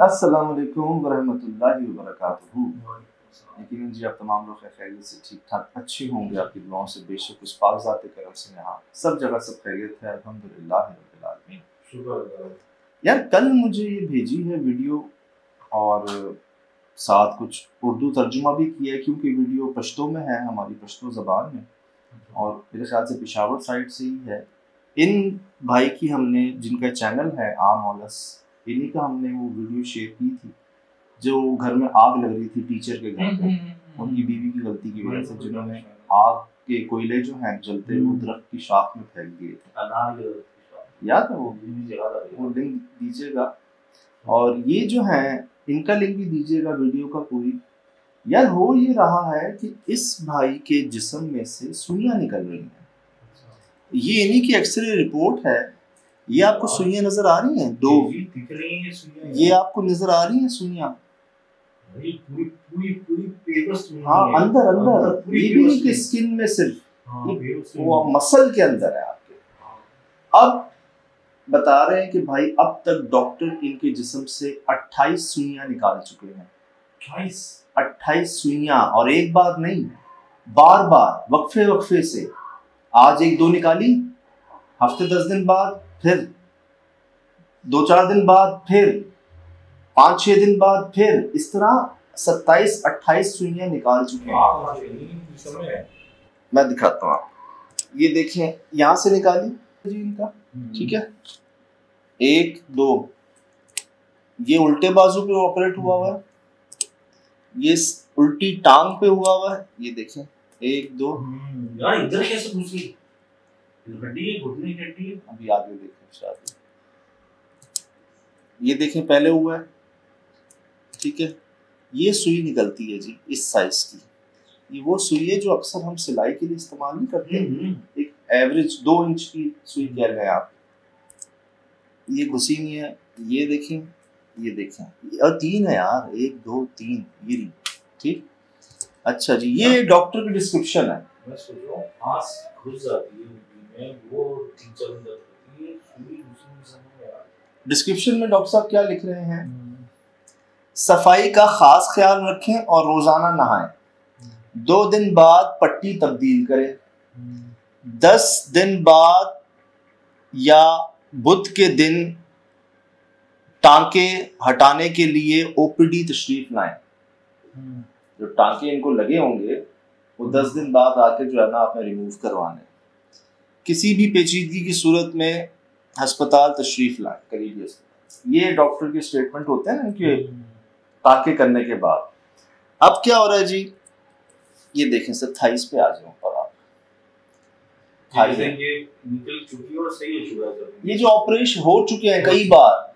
अस्सलाम वालेकुम वरहमतुल्लाहि वबरकातुहू। यकीनन जी आप तमाम लोग खैरियत से ठीक ठाक अच्छे होंगे, आपकी दुआओं से बेशक उस पाक-ज़ात करम से यहाँ सब जगह सब खैरियत है, अल्हम्दुलिल्लाह रब्बिल आलमीन। शुक्र यार, कल मुझे ये भेजी है वीडियो और साथ कुछ उर्दू तर्जुमा भी किया है, क्योंकि वीडियो पश्तो में है, हमारी पश्तो ज़बान में, और मेरे ख्याल से पेशावर साइड से ही है। इन भाई की हमने, जिनका चैनल है आम ऑलस, इन्हीं का हमने वो वीडियो शेयर की थी जो घर में आग लग रही थी टीचर के घर पे, उनकी बीवी की गलती की वजह से, जिन्होंने आग के कोयले जो हैं जलते हुए दरख्त की शाख में फेंक दिए थे। याद है वो लिंक दीजिएगा, और ये जो है इनका लिंक भी दीजिएगा वीडियो का पूरी। यार हो ये रहा है कि इस भाई के जिस्म में से सुइयां निकल रही हैं, ये इन्हीं की एक्सरे रिपोर्ट है। ये आपको सुइयां नजर आ रही हैं? दो दिख रही हैं सुइयां, ये आपको नजर आ रही हैं सुइयां? हाँ, अंदर अंदर, ये भी नहीं कि स्किन में सिर्फ, वो मसल के अंदर है आपके। अब बता रहे हैं कि भाई अब तक डॉक्टर इनके जिस्म से 28 सुइयां निकाल चुके हैं। 28 सुइयां, और एक बार नहीं, बार बार वक्फे वक्फे से। आज 1-2 निकाली, हफ्ते 10 दिन बाद फिर, 2-4 दिन बाद फिर, 5-6 दिन बाद फिर, इस तरह 27-28 सुइयां निकाल चुके हैं। मैं दिखाता हूँ आपको, ये देखें, यहाँ से निकाली जी इनका, ठीक है, 1-2, ये उल्टे बाजू पे ऑपरेट हुआ हुआ है, ये उल्टी टांग पे हुआ हुआ है, ये देखें 1-2। यार इधर कैसे घुस गई? हड्डी है, घुटने की हड्डी है। अभी आगे देखें शायद, ये देखें पहले हुआ है, ठीक है, ये सुई निकलती है जी इस साइज की। ये वो सुई है जो अक्सर हम सिलाई के लिए इस्तेमाल नहीं करते, एक एवरेज 2 इंच की सुई कह रहे हैं आप। ये घुसी नहीं है, ये देखें, ये देखें, और 3 है यार, 1-2-3, ये नहीं, ठीक। अच्छा जी, ये डॉक्टर की डिस्क्रिप्शन है। मैं सोच रहा हूं सांस घुस जाती है में, वो 3-4 दिन तक ये सुई घुसने में यार। डिस्क्रिप्शन में डॉक्टर साहब क्या लिख रहे हैं? सफाई का खास ख्याल रखें और रोजाना नहाएं। 2 दिन बाद पट्टी तब्दील करें। 10 दिन बाद या बुध के दिन टांके हटाने के लिए ओपीडी तशरीफ लाएं। जो टांके इनको लगे होंगे वो 10 दिन बाद आके जो है ना आपने रिमूव करवाने। किसी भी पेचीदगी की सूरत में अस्पताल तशरीफ लाएं, करीबी अस्पताल। ये डॉक्टर के स्टेटमेंट होते हैं ना इनके टांके करने के बाद। अब क्या हो रहा है जी, ये देखें सर, 28 पे आ जाओ पर आप, ये निकल चुकी और सही हो चुका है। ये जो ऑपरेशन हो चुके हैं कई बार,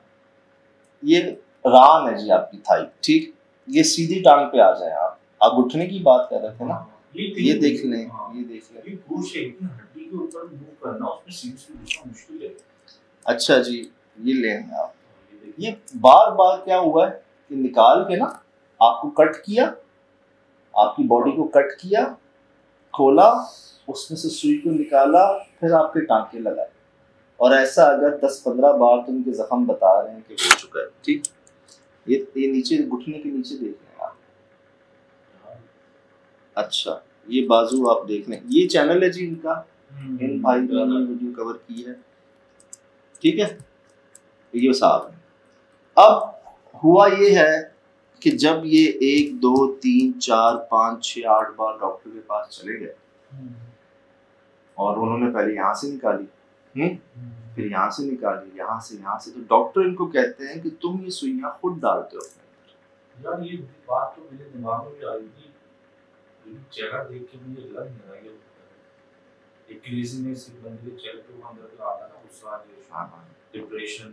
ये रान है जी आपकी थाई, ठीक। ये सीधी टांग पे आ जाए आप उठने की बात कर रहे थे ना, ये देख लें, ये देख लें, ये घुस है हड्डी के ऊपर मूव करना, उसमें सीधी से घुसना मुश्किल है। अच्छा जी, ये लें आप, ये बार बार क्या हुआ है कि निकाल के ना आपको कट किया, आपकी बॉडी को कट किया, खोला, उसमें से सुई को निकाला, फिर आपके टांके लगाए, और ऐसा अगर 10-15 बार तो उनके जख्म बता रहे हैं कि हो चुका है, ठीक। ये नीचे घुटने के नीचे देख रहे हैं आप। अच्छा, ये बाजू आप देख लें, ये चैनल है जी इनका, इन भाई ने वीडियो कवर की है, ठीक है। ये साहब, अब हुआ ये है कि जब ये 1-2-3-4-5-6-8 बार डॉक्टर के पास चले गए, और उन्होंने पहले यहाँ से निकाली, फिर यहाँ से निकाली, यहाँ से, तो डॉक्टर इनको कहते हैं कि तुम ये सुइयां खुद डालते हो अपने। यार ये बात तो मेरे दिमाग में भी आई थी, चेहरा देख के मुझे लग नहीं रहा है एक क्रेजीनेस बंदे के चेहरे पे अंदर का आता ना, गुस्सा, डिप्रेशन,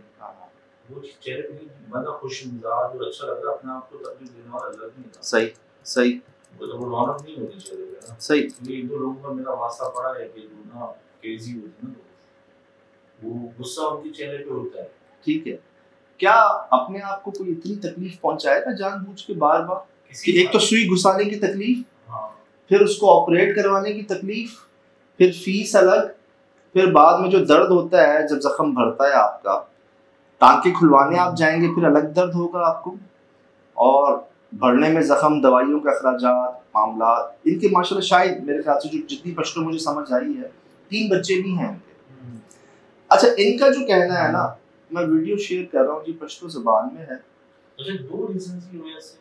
वो चेहरे पे बंदा खुश मिजाज और अच्छा लग रहा, अपने आप को तकलीफ देने वाला लग नहीं रहा। सही वो तो रौनक नहीं होती चेहरे पे ना। सही। ये 2 लोगों का मेरा वास्ता पड़ा है कि जो ना क्रेजी होती है ना, वो गुस्सा उनके चेहरे पे होता है, ठीक है। क्या अपने आप को कोई इतनी तकलीफ पहुंचाएगा जानबूझ के बार बार? कि एक तो सुई घुसाने की तकलीफ, फिर उसको ऑपरेट करवाने की तकलीफ, फिर फीस अलग, फिर बाद में जो दर्द होता है जब जख्म भरता है आपका, टांके खुलवाने आप जाएंगे फिर अलग दर्द होगा आपको, और भरने में जख्म, दवाइयों के अखराजात, मामला इनके माशाल्लाह शायद मेरे ख्याल से जो जितनी पश्तो मुझे समझ आई है 3 बच्चे भी हैं इनके। अच्छा, इनका जो कहना है ना, मैं वीडियो शेयर कर रहा हूँ जी, पश्तो ज़बान में है। अच्छा, 2 रीजन की वजह से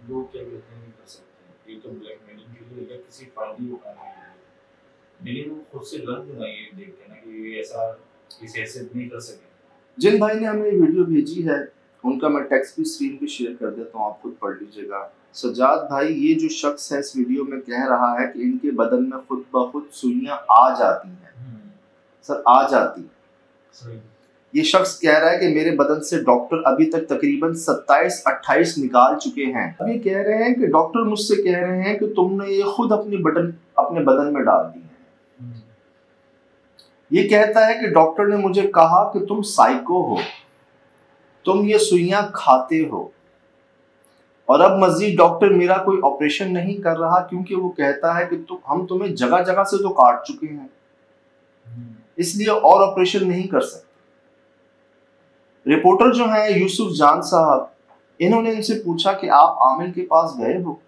लोग क्या कहते हैं कर सकते हैं, एक तो ब्लैकमेलिंग के लिए या किसी फायदे को पाने के लिए, लेकिन वो खुद से लग नहीं है देख के ना कि ये ऐसा इस ऐसे नहीं कर सके। जिन भाई ने हमें वीडियो भेजी है उनका मैं टेक्स्ट भी स्क्रीन पे शेयर कर देता हूँ, आप खुद पढ़ लीजिएगा। सजाद भाई, ये जो शख्स है इस वीडियो में कह रहा है कि इनके बदन में खुद ब खुद सुइयां आ जाती हैं। सर, आ जाती सही। ये शख्स कह रहा है कि मेरे बदन से डॉक्टर अभी तक तकरीबन 27-28 निकाल चुके हैं। अब ये कह रहे हैं कि डॉक्टर मुझसे कह रहे हैं कि तुमने ये खुद अपने बदन में डाल दी है। ये कहता है कि डॉक्टर ने मुझे कहा कि तुम साइको हो, तुम ये सुइयां खाते हो, और अब मजीद डॉक्टर मेरा कोई ऑपरेशन नहीं कर रहा क्योंकि वो कहता है कि हम तुम्हें जगह जगह से तो काट चुके हैं, इसलिए और ऑपरेशन नहीं कर सकते। रिपोर्टर जो है यूसुफ जान साहब, इन्होंने इनसे पूछा कि आप आमिल के पास गए हो,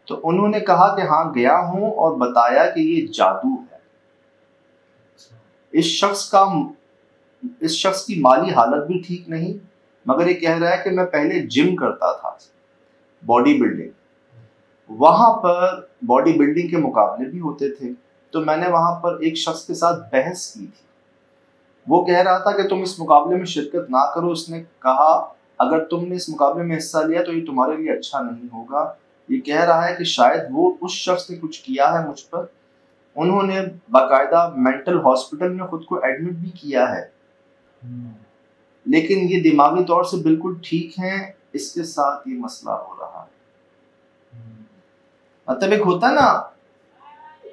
तो उन्होंने कहा कि हाँ गया हूं, और बताया कि ये जादू है। इस शख्स की माली हालत भी ठीक नहीं, मगर ये कह रहा है कि मैं पहले जिम करता था, बॉडी बिल्डिंग, वहां पर बॉडी बिल्डिंग के मुकाबले भी होते थे, तो मैंने वहां पर एक शख्स के साथ बहस की थी। वो कह रहा था कि तुम इस मुकाबले में शिरकत ना करो। उसने कहा अगर तुमने इस मुकाबले में हिस्सा लिया तो ये तुम्हारे लिए अच्छा नहीं होगा। ये कह रहा है कि शायद वो उस शख्स ने कुछ किया है मुझ पर, उन्होंने बाकायदा मेंटल हॉस्पिटल में खुद को एडमिट भी किया है, लेकिन ये दिमागी तौर से बिल्कुल ठीक हैं, इसके साथ ये मसला हो रहा है। मतलब एक होता ना,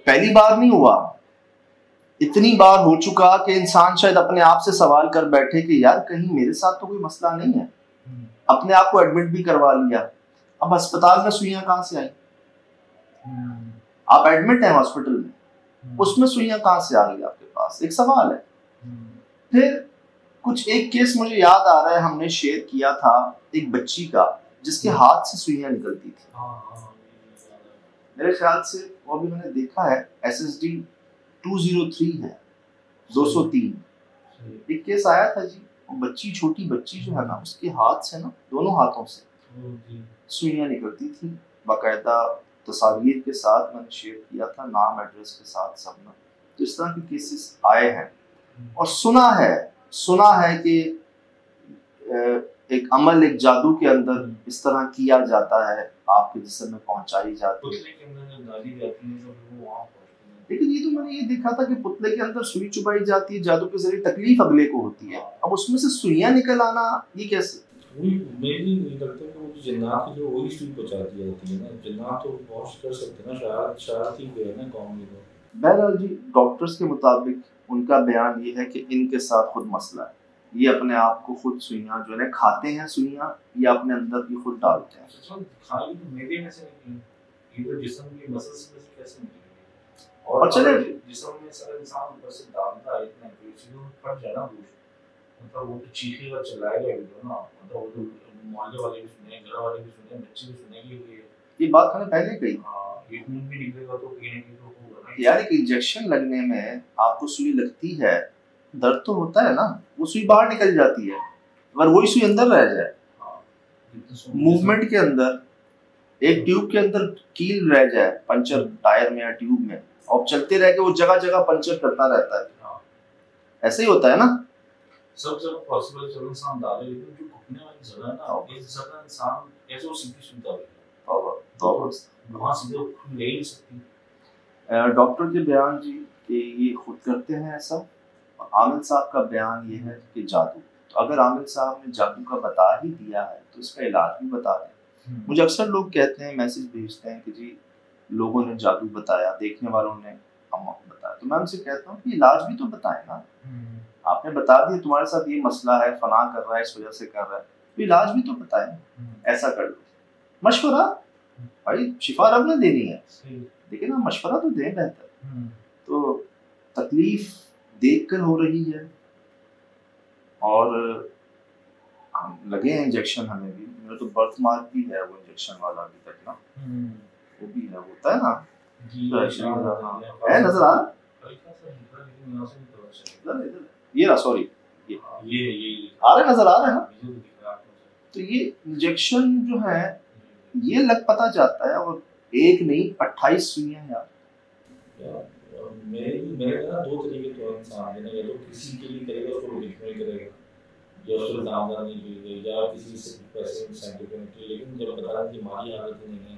पहली बार नहीं हुआ, इतनी बार हो चुका कि इंसान शायद अपने आप से सवाल कर बैठे कि यार कहीं मेरे साथ तो कोई मसला नहीं है। अपने आप को एडमिट भी करवा लिया, अब अस्पताल में सुइयां कहां से आई? आप एडमिट हैं हॉस्पिटल में, उसमें सुइयां कहां से आ गई आपके पास? एक सवाल है। फिर कुछ एक केस मुझे याद आ रहा है, हमने शेयर किया था एक बच्ची का जिसके हाथ से सुइयां निकलती थी। मेरे ख्याल से वो भी मैंने देखा है, SSD 203 है, 203। एक केस आया था जी, बच्ची, छोटी बच्ची जो है ना, उसके हाथ से ना, दोनों हाथों से सुइयां निकलती थी, बाकायदा तस्वीर के साथ मैंने शेयर किया था, नाम एड्रेस के साथ सब में। तो इस तरह के केसेस आए हैं, और सुना है कि एक अमल, एक जादू के अंदर इस तरह किया जाता है, आपके जिस्म में पहुंचाई जाती है। लेकिन ये तो मैंने ये देखा था कि पुतले के अंदर सुई चुभाई जाती है जादू के जरिए, तकलीफ अगले को होती है, अब उसमें से सुइयां निकल आना, ये कैसे? मेरी नहीं लगता कि वो जिन्नात की जो वही सुई पहुंचाती जाती है ना, जिन्नात तो बहुत कर सकते हैं ना, शायद ही गए ना कौम में। बहरहाल जी, डॉक्टर्स के मुताबिक उनका बयान ये है कि इनके साथ खुद मसला है, ये अपने आप को खुद सुइयां जो है खाते हैं, सुइयां या अपने अंदर भी खुद डालते हैं। खाली तो मेरे में से नहीं, ये तो जिस्म की मसल्स में से कैसे निकलेगी? और चले जिस्म में सारा इंसान ऊपर से डालता है इतना कि चीज़ों फट जाना, मतलब वो तो चीखेगा चिल्लाएगा भी तो ना, मतलब वो तो मोहल्ले वाले भी सुने, घर वाले भी सुने, बच्चे भी सुनेंगे। ये बात मैंने पहले कही। एक खून भी निकलेगा तो पीने की तो होगा ना यार। एक इंजेक्शन लगने में आपको सुई लगती है, दर्द तो होता है ना, वो सुई बाहर निकल जाती है, अगर वही सुई अंदर रह जाए, मूवमेंट के अंदर, एक ट्यूब के अंदर कील रह जाए पंचर टायर में या ट्यूब में, और चलते रह के वो जगह जगह पंचर करता रहता है, ऐसे ही होता है ना। सब जगह पॉसिबल चलो इंसान डाले, लेकिन जो घुटने वाली जगह है ना, इस जगह इंसान कैसे वो सीधी सुनता है, तो वहाँ सीधे ले ही सकती। डॉक्टर के बयान जी कि ये खुद करते हैं ऐसा, और आमिर साहब का बयान ये है कि जादू। तो अगर आमिर साहब ने जादू का बता ही दिया है तो इसका इलाज भी बता दें। मुझे अक्सर लोग कहते हैं, मैसेज भेजते हैं कि जी लोगों ने जादू बताया, देखने वालों ने बताया, तो मैं उनसे कहता हूँ कि इलाज भी तो बताएं ना। आपने बता दिया तुम्हारे साथ ये मसला है, फना कर रहा है, इस वजह से कर रहा है, तो इलाज भी तो बताएं, ऐसा कर लो। मशवरा भाई शिफा रब ने देनी है, लेकिन ना मशवरा तो दें बेहतर। तो तकलीफ देखकर हो रही है, और लगे हैं इंजेक्शन हमें भी, मेरा तो बर्थ मार्क भी है वो इंजेक्शन वाला अभी तक ना, वो भी है, होता है ना तो है नजर आ रहा ये रहा, सॉरी ये आ रहा नजर आ रहा है ना। तो ये इंजेक्शन जो है ये लग पता जाता है, और एक नहीं 28 सुइयां यार। मेरे ना दो तरीके तो इंसान है ना, या तो किसी के लिए करेगा उसको इग्नोर करेगा, या उसको दामदार नहीं करेगा, या किसी से पैसे साइंटिफिक, लेकिन जब बता रहा कि हमारी हालत नहीं है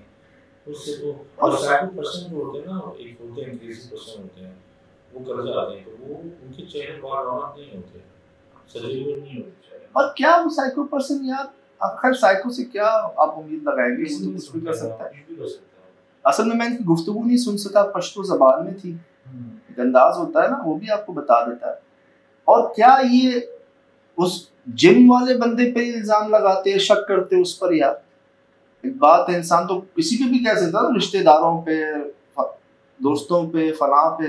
उससे तो, और 60% जो होते हैं ना, एक होते हैं 30% होते हैं वो कर जाते हैं, तो वो उनके चेहरे पर रौनक नहीं होते, सजीव नहीं होते। और क्या वो साइको पर्सन यार, आखिर साइको से क्या आप उम्मीद लगाएंगे, वो तो कुछ भी कर सकता है। असल में मैं इनकी गुफ्तगू नहीं सुन सका, पश्तो ज़बान में थी, एक अंदाज होता है ना, वो भी आपको बता देता है। और क्या ये उस जिम वाले बंदे पे इल्जाम लगाते हैं, शक करते हैं उस पर यार। एक बात है, इंसान तो किसी पे भी कह सकता है, रिश्तेदारों पे, दोस्तों पे, फलां पे,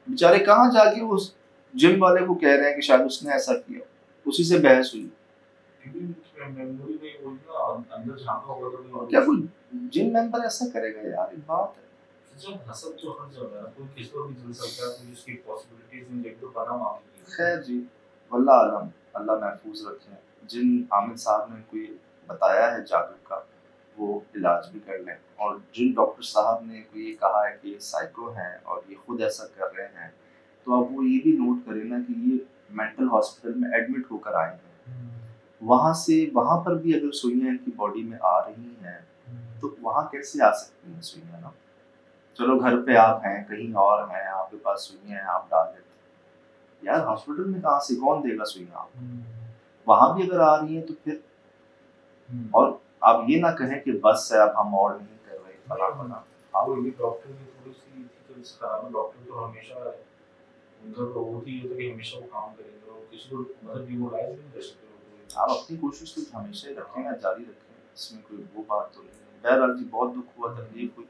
बेचारे कहाँ जाके उस जिम वाले को कह रहे हैं कि शायद उसने ऐसा किया, उसी से बहस हुई। क्या कोई जिम मेंबर ऐसा करेगा यार, एक बात है। खैर जी, वल्लाह आलम, अल्लाह महफूज रखे। जिन आमिर साहब ने कोई बताया है जादू का, वो इलाज भी कर लें, और जिन डॉक्टर साहब ने कोई ये कहा है कि ये साइको हैं और ये खुद ऐसा कर रहे हैं, तो अब वो ये भी नोट करें ना कि ये मेंटल हॉस्पिटल में एडमिट होकर आए हैं, वहाँ से वहाँ पर भी अगर सुइयां इनकी बॉडी में आ रही हैं तो वहाँ कैसे आ सकती हैं सुइयां ना। चलो घर पे आप हैं, कहीं और हैं, आपके पास सुइयां हैं, आप डाल देते यार, हॉस्पिटल में कहाँ से, कौन देगा सुइयां। वहाँ भी अगर आ रही हैं तो फिर, और आप ये ना कहें कि बस है अब हम और नहीं कर रहे फला फला। आप डॉक्टर की थोड़ी सी एथिकल्स का, डॉक्टर तो हमेशा उनका तो होती है कि हमेशा वो काम करेंगे और किसी को मतलब डिमोरलाइज नहीं कर सकते। आप अपनी कोशिश तो हमेशा ही रखें, जारी रखें, इसमें कोई वो बात तो नहीं है। बहरहाल जी बहुत दुख हुआ, तकलीफ हुई।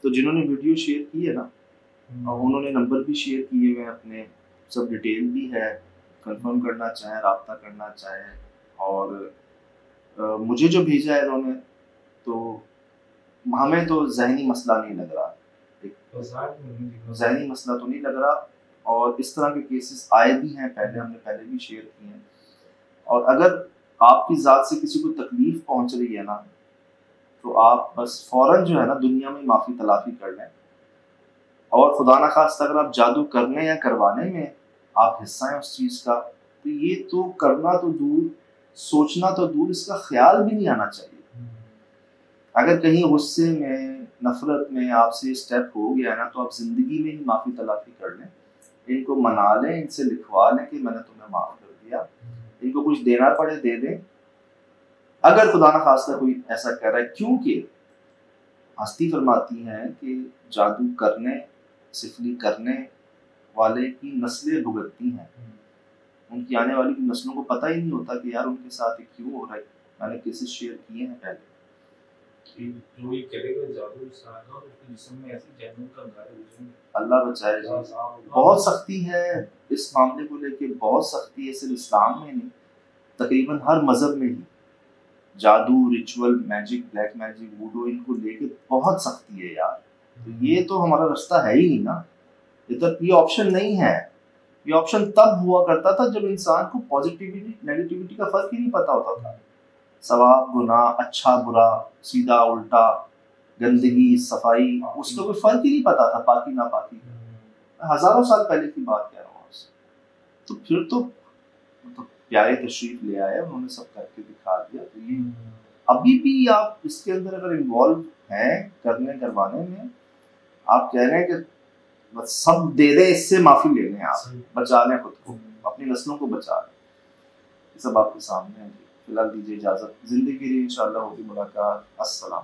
तो जिन्होंने वीडियो शेयर की है ना, उन्होंने नंबर भी शेयर किए हुए अपने, सब डिटेल भी है, कंफर्म करना चाहें, राब्ता करना चाहें। और मुझे जो भेजा है इन्होंने, तो हमें तो जहनी मसला नहीं लग रहा, जहनी मसला तो नहीं लग रहा। और इस तरह के केसेस आए भी हैं पहले, हमने पहले भी शेयर किए हैं। और अगर आपकी ज़ात से किसी को तकलीफ पहुंच रही है ना, तो आप बस फौरन जो है ना दुनिया में माफ़ी तलाफ़ी कर लें। और खुदा ना खास्ता अगर आप जादू करने या करवाने में आप हिस्सा हैं उस चीज़ का, तो ये तो करना तो दूर, सोचना तो दूर, इसका ख्याल भी नहीं आना चाहिए। अगर कहीं गुस्से में, नफरत में आपसे स्टेप हो गया ना, तो आप ज़िंदगी में ही माफ़ी तलाफ़ी कर लें, इनको मना लें, इनसे लिखवा लें कि मैंने तुम्हें माफ़ कर दिया, इनको कुछ देना पड़े दे दें। अगर खुदा न खास्ता कोई ऐसा कर रहा है, क्योंकि हस्ती फरमाती हैं कि जादू करने, सिफली करने वाले की नस्लें भुगतती हैं, उनकी आने वाली की नस्लों को पता ही नहीं होता कि यार उनके साथ क्यों हो रहा है। मैंने केसेस शेयर किए हैं पहले। जो ये करेगा जादू सारा, उसके जिस्म में ऐसी जहन्नुम का अंगारे घुसेंगे, अल्लाह बचाए जी। बहुत सख्ती है इस मामले को लेके, बहुत सख्ती है, सिर्फ इस्लाम में नहीं, तकरीबन हर मजहब में ही जादू, ritual, magic, black magic, voodoo, इनको लेके बहुत सख्ती है यार। तो ये तो हमारा रास्ता है ही नहीं ना, इधर ये ऑप्शन नहीं है। ये ऑप्शन तब हुआ करता था जब इंसान को पॉजिटिविटी नेगेटिविटी का फर्क ही नहीं पता होता था, सवाब गुनाह, अच्छा बुरा, सीधा उल्टा, गंदगी सफाई, उसका कोई फर्क ही नहीं पता था, पाकी ना पाकी का। हजारों साल पहले की बात कह रहा हूँ आपसे। तो फिर तो प्यारे तशरीफ ले आए, उन्होंने सब करके दिखा दिया। तो ये अभी भी आप इसके अंदर अगर इन्वॉल्व हैं करने करवाने में, आप कह रहे हैं कि बस सब दे दें, इससे माफी ले लें, आप बचा लें खुद को, अपनी नस्लों को बचा लें, ये सब आपके सामने है। फिलहाल दीजिए इजाजत, जिंदगी रही इंशाल्लाह होगी मुलाकात। अस्सलाम।